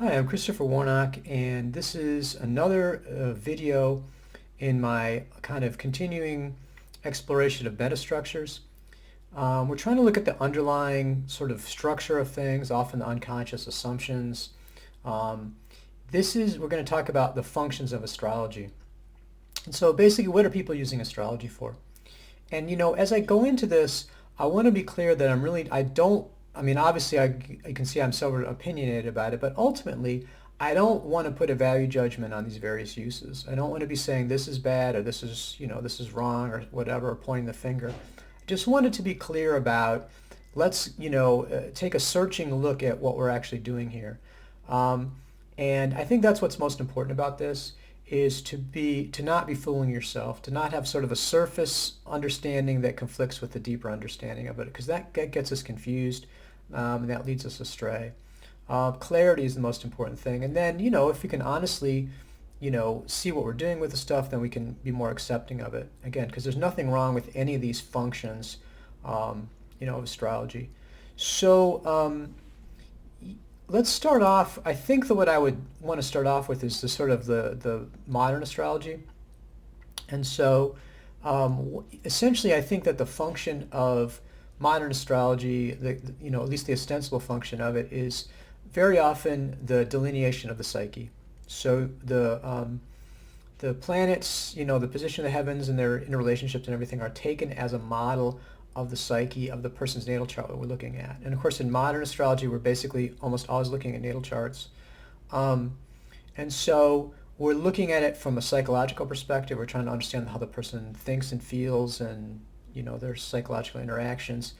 Hi, I'm Christopher Warnock, and this is another video in my kind of continuing exploration of metastructures. We're trying to look at the underlying sort of structure of things, often the unconscious assumptions. Um, we're going to talk about the functions of astrology. And so basically, what are people using astrology for? And as I go into this, I want to be clear that I don't, I mean, obviously I can see I'm somewhat opinionated about it, but ultimately I don't want to put a value judgment on these various uses. I don't want to be saying this is bad or this is wrong or whatever, or pointing the finger. I just wanted to be clear about let's, take a searching look at what we're actually doing here. Um, and I think that's what's most important about this is to not be fooling yourself, to not have sort of a surface understanding that conflicts with the deeper understanding of it, because that gets us confused, and that leads us astray. Clarity is the most important thing, and then if we can honestly, see what we're doing with the stuff, then we can be more accepting of it. Again, because there's nothing wrong with any of these functions, of astrology. So. Let's start off. I think that what I would want to start off with is the sort of the modern astrology. And so essentially I think that the function of modern astrology, at least the ostensible function of it, is very often the delineation of the psyche. So the planets, the position of the heavens and their interrelationships and everything are taken as a model of the psyche of the person's natal chart that we're looking at. And of course, in modern astrology, we're basically almost always looking at natal charts. Um, and so we're looking at it from a psychological perspective. We're trying to understand how the person thinks and feels and, their psychological interactions.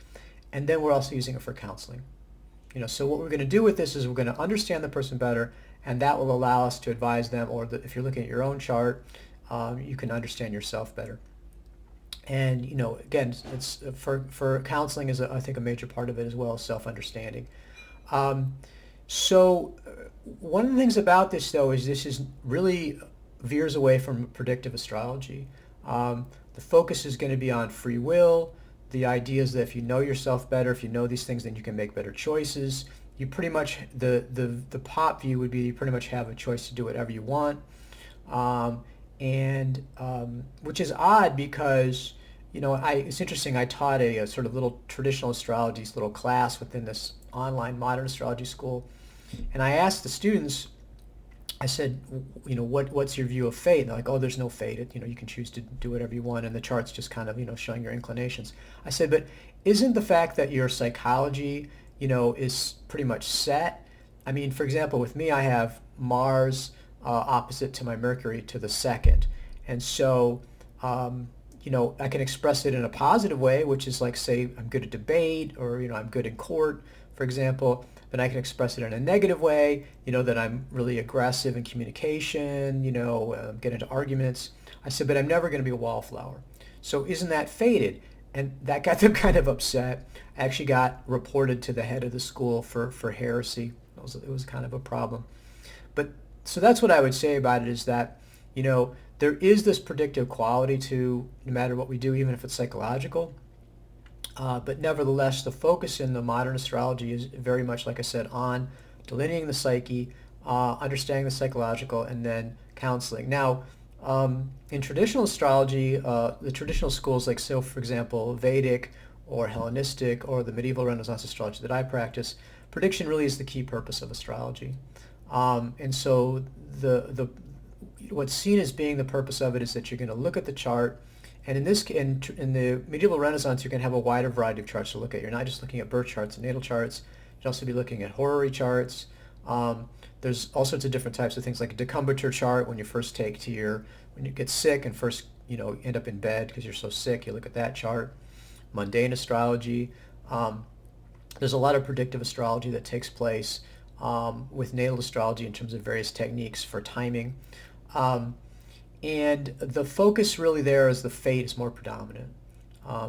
And then we're also using it for counseling. So what we're going to do with this is we're going to understand the person better, and that will allow us to advise them, or if you're looking at your own chart, you can understand yourself better. And again, it's for counseling is I think a major part of it as well as self-understanding. Um, so one of the things about this though is this is really veers away from predictive astrology. The focus is going to be on free will. The idea is that if you know yourself better, if you know these things, then you can make better choices. You pretty much the pop view would be you pretty much have a choice to do whatever you want. And which is odd because it's interesting. I taught a sort of little traditional astrology little class within this online modern astrology school, and I asked the students. I said, what's your view of fate? And they're like, oh, there's no fate. You can choose to do whatever you want, and the chart's just kind of showing your inclinations. I said, but isn't the fact that your psychology is pretty much set? I mean, for example, with me, I have Mars opposite to my Mercury to the second. And so, I can express it in a positive way, which is like, say, I'm good at debate or, I'm good in court, for example. But I can express it in a negative way, that I'm really aggressive in communication, get into arguments. I said, but I'm never going to be a wallflower. So isn't that fated? And that got them kind of upset. I actually got reported to the head of the school for heresy. It was kind of a problem. But so that's what I would say about it is that, there is this predictive quality to no matter what we do, even if it's psychological. But nevertheless, the focus in the modern astrology is very much, like I said, on delineating the psyche, understanding the psychological, and then counseling. Now, in traditional astrology, the traditional schools like, so for example, Vedic or Hellenistic or the medieval Renaissance astrology that I practice, prediction really is the key purpose of astrology. And so the what's seen as being the purpose of it is that you're going to look at the chart, and in the medieval Renaissance, you're going to have a wider variety of charts to look at. You're not just looking at birth charts and natal charts. You'll also be looking at horary charts. There's all sorts of different types of things like a decumbitur chart when when you get sick and first end up in bed because you're so sick. You look at that chart. Mundane astrology. There's a lot of predictive astrology that takes place with natal astrology in terms of various techniques for timing. And the focus really there is the fate is more predominant.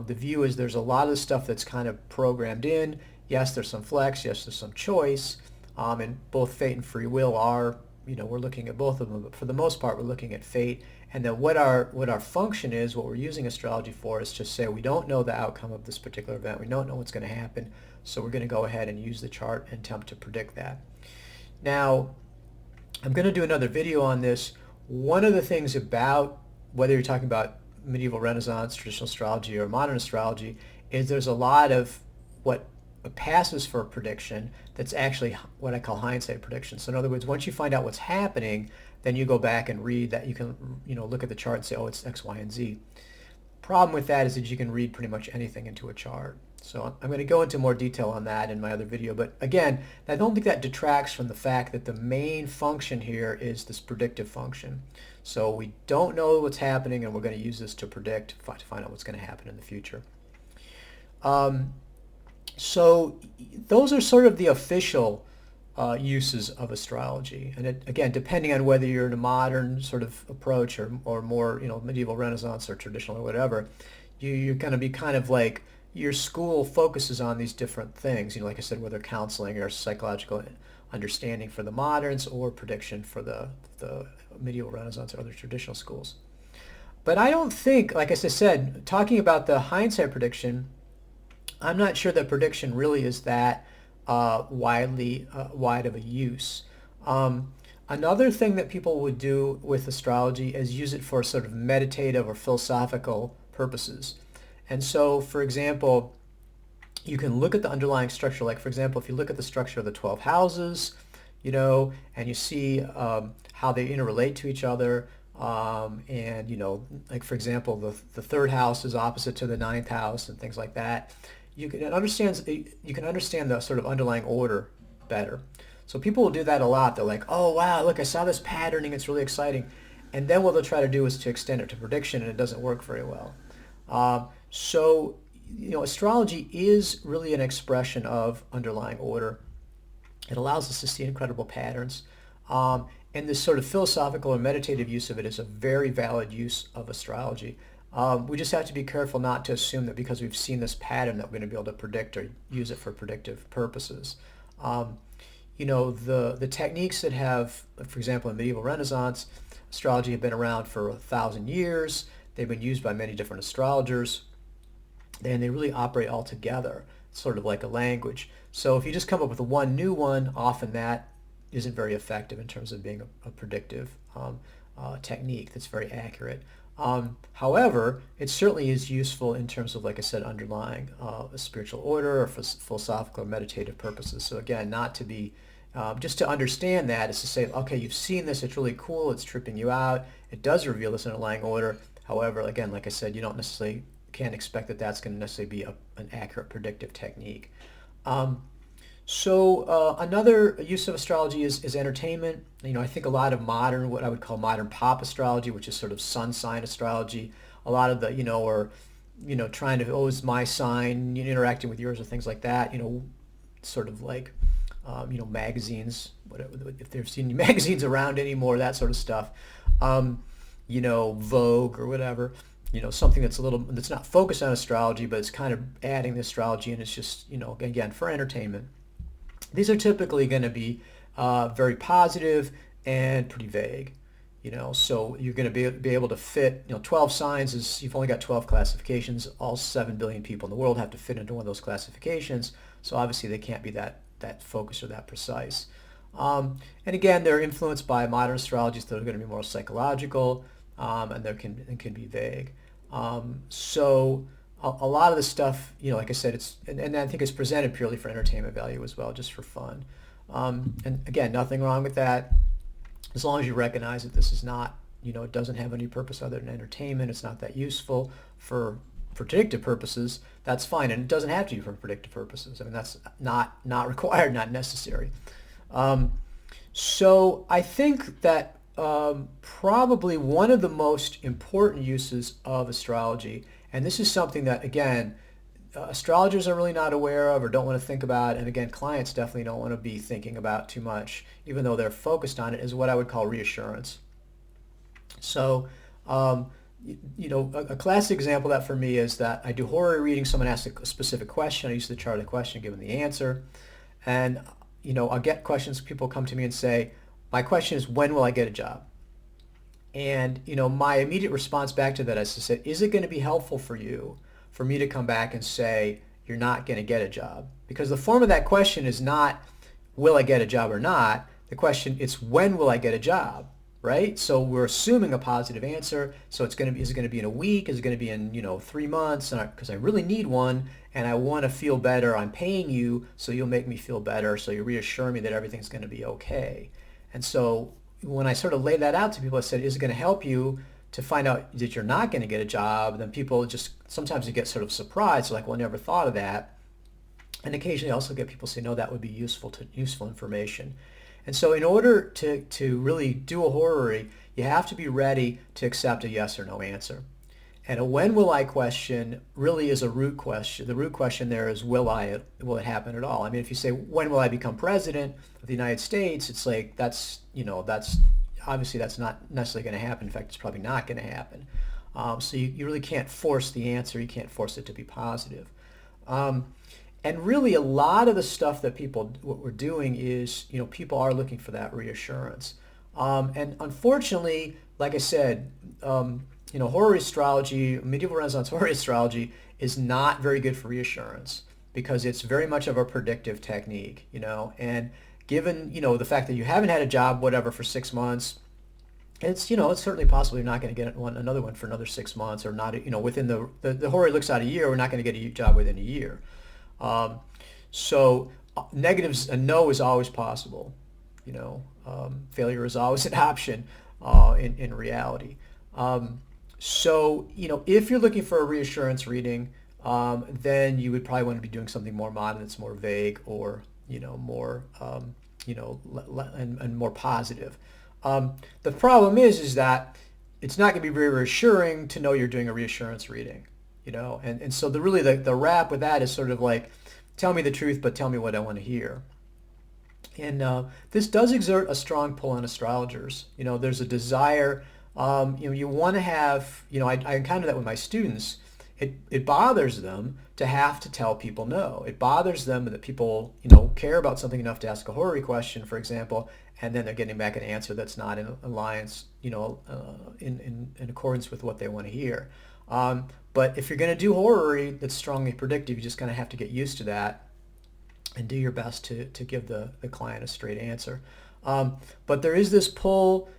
The view is there's a lot of stuff that's kind of programmed in. Yes, there's some flex. Yes, there's some choice. And both fate and free will are, we're looking at both of them. But for the most part, we're looking at fate. And then what our function is, what we're using astrology for, is just say we don't know the outcome of this particular event. We don't know what's going to happen. So we're going to go ahead and use the chart and attempt to predict that. Now, I'm going to do another video on this. One of the things about whether you're talking about medieval Renaissance, traditional astrology, or modern astrology is there's a lot of what passes for a prediction that's actually what I call hindsight prediction. So in other words, once you find out what's happening, then you go back and read that. You can, look at the chart and say, oh, it's X, Y, and Z. Problem with that is that you can read pretty much anything into a chart. So I'm going to go into more detail on that in my other video. But again, I don't think that detracts from the fact that the main function here is this predictive function. So we don't know what's happening, and we're going to use this to predict, to find out what's going to happen in the future. So those are sort of the official uses of astrology. And again, depending on whether you're in a modern sort of approach or more, medieval Renaissance or traditional or whatever, you're going to be kind of like your school focuses on these different things. Like I said, whether counseling or psychological understanding for the moderns or prediction for the medieval Renaissance or other traditional schools. But I don't think, like I said, talking about the hindsight prediction, I'm not sure that prediction really is that wide of a use. Another thing that people would do with astrology is use it for sort of meditative or philosophical purposes. And so, for example, you can look at the underlying structure. Like, for example, if you look at the structure of the 12 houses, and you see how they interrelate to each other, and, like, for example, the third house is opposite to the ninth house and things like that. You can understand the sort of underlying order better. So people will do that a lot. They're like, oh, wow, look, I saw this patterning. It's really exciting. And then what they'll try to do is to extend it to prediction, and it doesn't work very well. So, astrology is really an expression of underlying order. It allows us to see incredible patterns. And this sort of philosophical or meditative use of it is a very valid use of astrology. We just have to be careful not to assume that because we've seen this pattern that we're going to be able to predict or use it for predictive purposes. The techniques that have, for example, in medieval Renaissance, astrology have been around for 1,000 years. They've been used by many different astrologers, and they really operate all together, sort of like a language. So if you just come up with one new one, often that isn't very effective in terms of being a predictive technique that's very accurate. However, it certainly is useful in terms of, like I said, underlying a spiritual order or for philosophical or meditative purposes. So again, not to be, just to understand that is to say, okay, you've seen this, it's really cool, it's tripping you out, it does reveal this underlying order. However, again, like I said, you can't expect that that's going to necessarily be an accurate predictive technique. So another use of astrology is entertainment. I think a lot of what I would call modern pop astrology, which is sort of sun sign astrology, a lot of the, trying to, oh, it's my sign, interacting with yours or things like that, sort of like, magazines, whatever, if there's any magazines around anymore, that sort of stuff, Vogue or whatever. Something that's not focused on astrology, but it's kind of adding the astrology, and it's just, again, for entertainment. These are typically going to be very positive and pretty vague. So you're going to be able to fit, 12 signs is, you've only got 12 classifications. All 7 billion people in the world have to fit into one of those classifications. So obviously they can't be that focused or that precise. And again, they're influenced by modern astrologies that are going to be more psychological, and can be vague. So a lot of the stuff, like I said, and I think it's presented purely for entertainment value as well, just for fun. And again, nothing wrong with that, as long as you recognize that this is not, it doesn't have any purpose other than entertainment. It's not that useful for predictive purposes. That's fine, and it doesn't have to be for predictive purposes. I mean, that's not required, not necessary. So I think that probably one of the most important uses of astrology, and this is something that, again, astrologers are really not aware of or don't want to think about, and again, clients definitely don't want to be thinking about too much, even though they're focused on it, is what I would call reassurance. So, a classic example of that for me is that I do horary reading. Someone asks a specific question. I use the chart of the question, give them the answer, and I'll get questions. People come to me and say, my question is, when will I get a job? And, my immediate response back to that is to say, is it going to be helpful for you for me to come back and say, you're not going to get a job? Because the form of that question is not, will I get a job or not? The question, it's when will I get a job, right? So we're assuming a positive answer. So is it going to be in a week? Is it going to be in, 3 months? Because I really need one and I want to feel better. I'm paying you, so you'll make me feel better. So you reassure me that everything's going to be okay. And so when I sort of lay that out to people, I said, is it going to help you to find out that you're not going to get a job? Then people just, sometimes you get sort of surprised, like, well, I never thought of that. And occasionally I also get people say, no, that would be useful information. And so in order to really do a horror read, you have to be ready to accept a yes or no answer. And a when will I question really is a root question. The root question there is, will it happen at all? I mean, if you say, when will I become president of the United States? It's like, that's obviously that's not necessarily going to happen. In fact, it's probably not going to happen. So you really can't force the answer. You can't force it to be positive. And really, a lot of the stuff that what we're doing is, people are looking for that reassurance. And unfortunately, like I said, horror astrology, medieval Renaissance horror astrology is not very good for reassurance because it's very much of a predictive technique, and given, the fact that you haven't had a job, whatever, for 6 months, it's certainly possible you're not going to get another one for another 6 months, or not, within the horror looks out a year, we're not going to get a job within a year. So negatives, a no is always possible. Failure is always an option in reality. So if you're looking for a reassurance reading, then you would probably want to be doing something more modern that's more vague, or more and more positive. The problem is that it's not going to be very reassuring to know you're doing a reassurance reading. And so the wrap with that is sort of like, tell me the truth, but tell me what I want to hear. And this does exert a strong pull on astrologers. There's a desire, you want to have, I encounter that with my students. It bothers them to have to tell people no. It bothers them that people, care about something enough to ask a horary question, for example, and then they're getting back an answer that's not in alliance, in accordance with what they want to hear. But if you're going to do horary that's strongly predictive, you just kind of have to get used to that and do your best to give the client a straight answer. But there is this pull,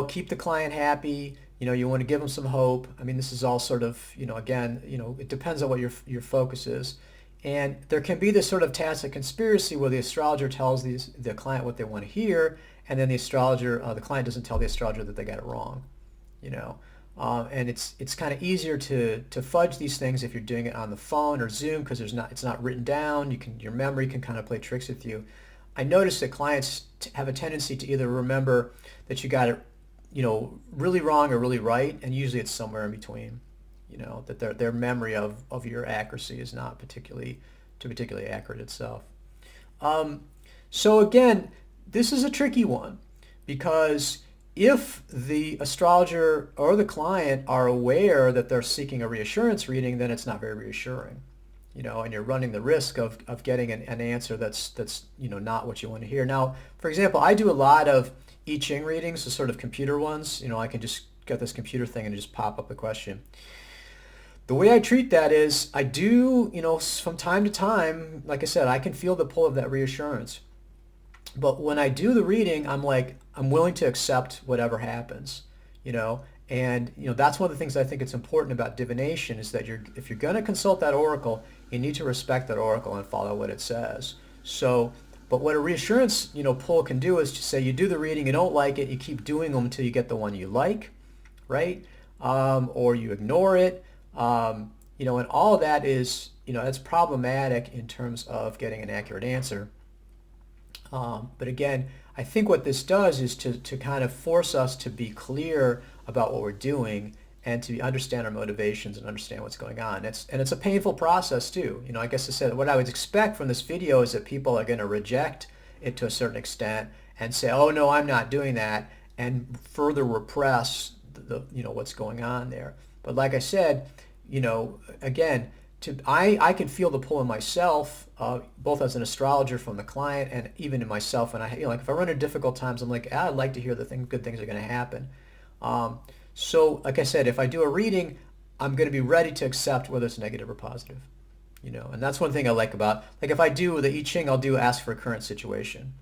keep the client happy. You want to give them some hope. I mean, this is all sort of, again, it depends on what your focus is. And there can be this sort of tacit conspiracy where the astrologer tells the client what they want to hear, and then the client doesn't tell the astrologer that they got it wrong, and it's kind of easier to fudge these things if you're doing it on the phone or Zoom, because it's not written down. Your memory can kind of play tricks with you. I notice that clients have a tendency to either remember that you got it, really wrong or really right, and usually it's somewhere in between. That their memory of your accuracy is not particularly accurate itself. So again, this is a tricky one, because if the astrologer or the client are aware that they're seeking a reassurance reading, then it's not very reassuring, and you're running the risk of getting an answer that's not what you want to hear. Now, for example, I do a lot of I Ching readings, the sort of computer ones. I can just get this computer thing and just pop up the question. The way I treat that is I do, from time to time, like I said, I can feel the pull of that reassurance. But when I do the reading, I'm willing to accept whatever happens, and that's one of the things I think it's important about divination, is that if you're going to consult that oracle, you need to respect that oracle and follow what it says. So, but what a reassurance, pull can do is to say, you do the reading, you don't like it, you keep doing them until you get the one you like, right? Or you ignore it. And all of that is, that's problematic in terms of getting an accurate answer. But again, I think what this does is to kind of force us to be clear about what we're doing, and to understand our motivations and understand what's going on. It's a painful process too. I guess I said what I would expect from this video is that people are going to reject it to a certain extent and say, oh no, I'm not doing that, and further repress what's going on there. But like I said, again, I can feel the pull in myself, both as an astrologer from the client and even in myself. And if I run into difficult times, I'm like, I'd like to hear good things are going to happen. So like I said, if I do a reading, I'm going to be ready to accept whether it's negative or positive. And that's one thing I like about, if I do the I Ching, I'll do ask for a current situation.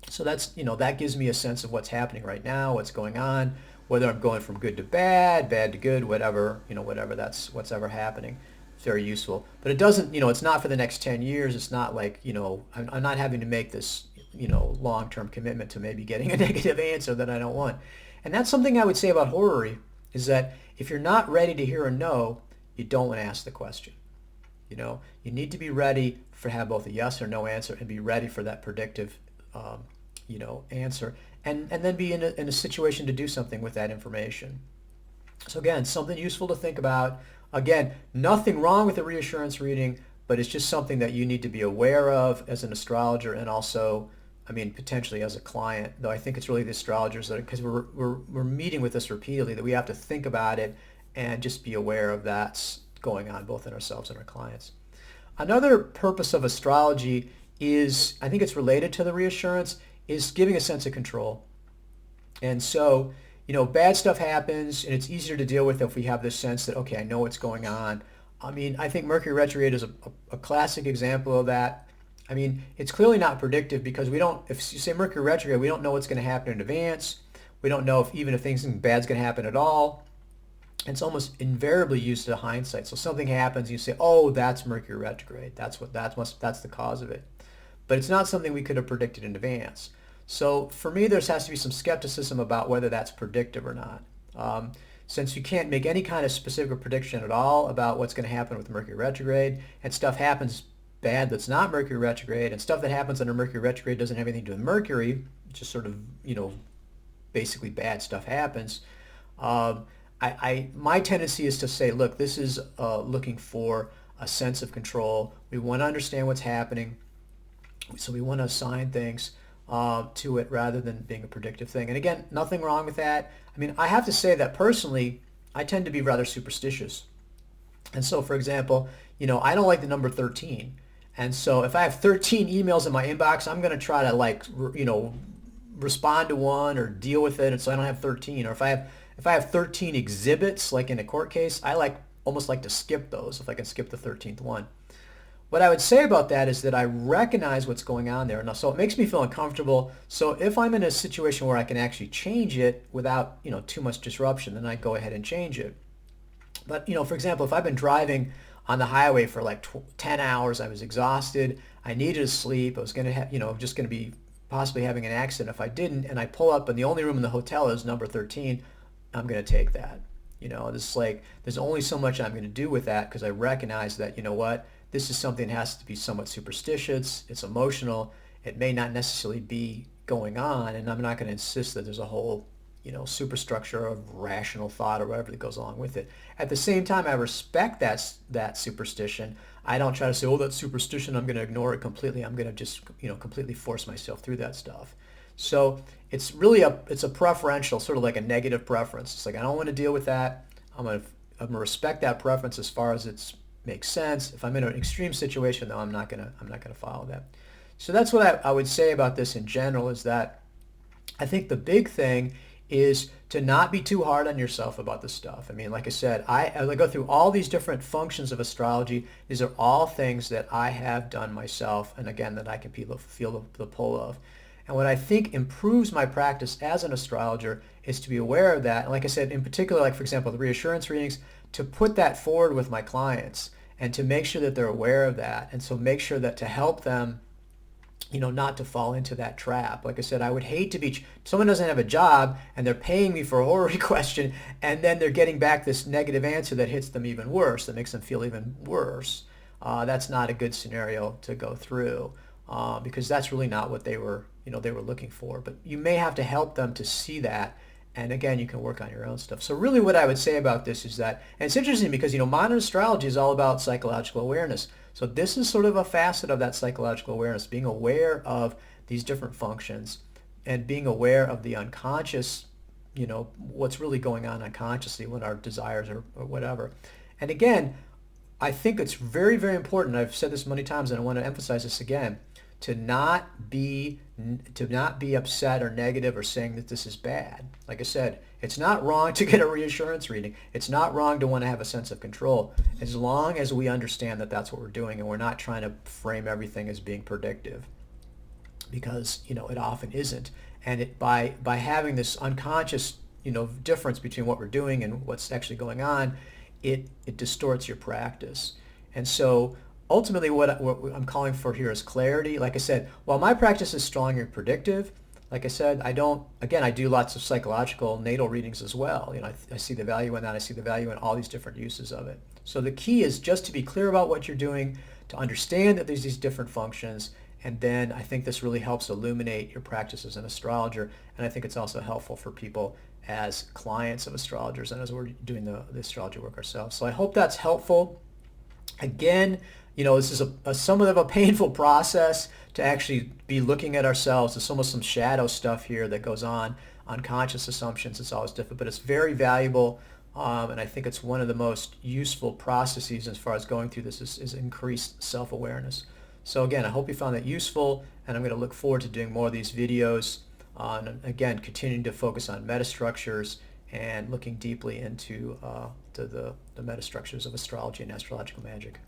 So that's, that gives me a sense of what's happening right now, what's going on, whether I'm going from good to bad, bad to good, whatever, whatever that's what's ever happening. It's very useful. But it doesn't, it's not for the next 10 years. It's not like, I'm not having to make this, long-term commitment to maybe getting a negative answer that I don't want. And that's something I would say about horary is that if you're not ready to hear a no, you don't want to ask the question. You need to be ready for have both a yes or no answer and be ready for that predictive, answer, and then be in a situation to do something with that information. So again, something useful to think about. Again, nothing wrong with a reassurance reading, but it's just something that you need to be aware of as an astrologer, and also, potentially as a client. Though I think it's really the astrologers that, because we're meeting with this repeatedly, that we have to think about it and just be aware of that's going on both in ourselves and our clients. Another purpose of astrology is, I think it's related to the reassurance, is giving a sense of control. And so, bad stuff happens, and it's easier to deal with if we have this sense that, okay, I know what's going on. I think Mercury retrograde is a classic example of that. It's clearly not predictive because if you say Mercury retrograde, we don't know what's going to happen in advance. We don't know if something bad's going to happen at all. It's almost invariably used to hindsight. So something happens, you say, "Oh, that's Mercury retrograde. That's the cause of it." But it's not something we could have predicted in advance. So for me, there has to be some skepticism about whether that's predictive or not. Since you can't make any kind of specific prediction at all about what's going to happen with Mercury retrograde, and stuff happens bad that's not Mercury retrograde, and stuff that happens under Mercury retrograde doesn't have anything to do with Mercury, just sort of, basically bad stuff happens. My tendency is to say, look, this is looking for a sense of control. We want to understand what's happening, so we want to assign things to it rather than being a predictive thing. And again, nothing wrong with that. I have to say that personally, I tend to be rather superstitious. And so, for example, I don't like the number 13. And so if I have 13 emails in my inbox, I'm going to try to respond to one or deal with it, and so I don't have 13. Or if I have 13 exhibits, like in a court case, I almost like to skip those if I can skip the 13th one. What I would say about that is that I recognize what's going on there, and so it makes me feel uncomfortable. So if I'm in a situation where I can actually change it without too much disruption, then I go ahead and change it. But for example, if I've been driving on the highway for 10 hours, I was exhausted, I needed to sleep, I was going to just going to be possibly having an accident if I didn't, and I pull up and the only room in the hotel is number 13, I'm going to take that. This is there's only so much I'm going to do with that, because I recognize that, this is something that has to be somewhat superstitious, it's emotional, it may not necessarily be going on, and I'm not going to insist that there's a whole superstructure of rational thought or whatever that goes along with it. At the same time, I respect that superstition. I don't try to say, oh, that's superstition, I'm going to ignore it completely. I'm going to just completely force myself through that stuff. So it's really it's a preferential, sort of like a negative preference. It's I don't want to deal with that. I'm going to respect that preference as far as it makes sense. If I'm in an extreme situation, though, I'm not going to follow that. So that's what I would say about this in general, is that I think the big thing is to not be too hard on yourself about this stuff. Like I said, as I go through all these different functions of astrology, these are all things that I have done myself, and again, that I can feel the pull of. And what I think improves my practice as an astrologer is to be aware of that. And like I said, in particular, for example, the reassurance readings, to put that forward with my clients and to make sure that they're aware of that. And so make sure that to help them not to fall into that trap. Like I said, I would hate to be, someone doesn't have a job and they're paying me for a horary question, and then they're getting back this negative answer that hits them even worse, that makes them feel even worse. That's not a good scenario to go through, because that's really not what they were looking for. But you may have to help them to see that. And again, you can work on your own stuff. So really what I would say about this is that, and it's interesting because, modern astrology is all about psychological awareness. So this is sort of a facet of that psychological awareness, being aware of these different functions and being aware of the unconscious, what's really going on unconsciously, what our desires or whatever. And again, I think it's very, very important, I've said this many times and I want to emphasize this again, to not be upset or negative or saying that this is bad. Like I said, it's not wrong to get a reassurance reading. It's not wrong to want to have a sense of control, as long as we understand that that's what we're doing and we're not trying to frame everything as being predictive. because it often isn't. And by having this unconscious difference between what we're doing and what's actually going on, it distorts your practice. And so ultimately what I'm calling for here is clarity. Like I said, while my practice is strong and predictive, like I said, I do lots of psychological natal readings as well. I see the value in that. I see the value in all these different uses of it. So the key is just to be clear about what you're doing, to understand that there's these different functions, and then I think this really helps illuminate your practice as an astrologer. And I think it's also helpful for people as clients of astrologers and as we're doing the astrology work ourselves. So I hope that's helpful. Again, this is somewhat of a painful process to actually be looking at ourselves. There's almost some shadow stuff here that goes on, unconscious assumptions. It's always different, but it's very valuable. And I think it's one of the most useful processes as far as going through this is increased self-awareness. So again, I hope you found that useful, and I'm going to look forward to doing more of these videos on, again, continuing to focus on metastructures and looking deeply into the metastructures of astrology and astrological magic.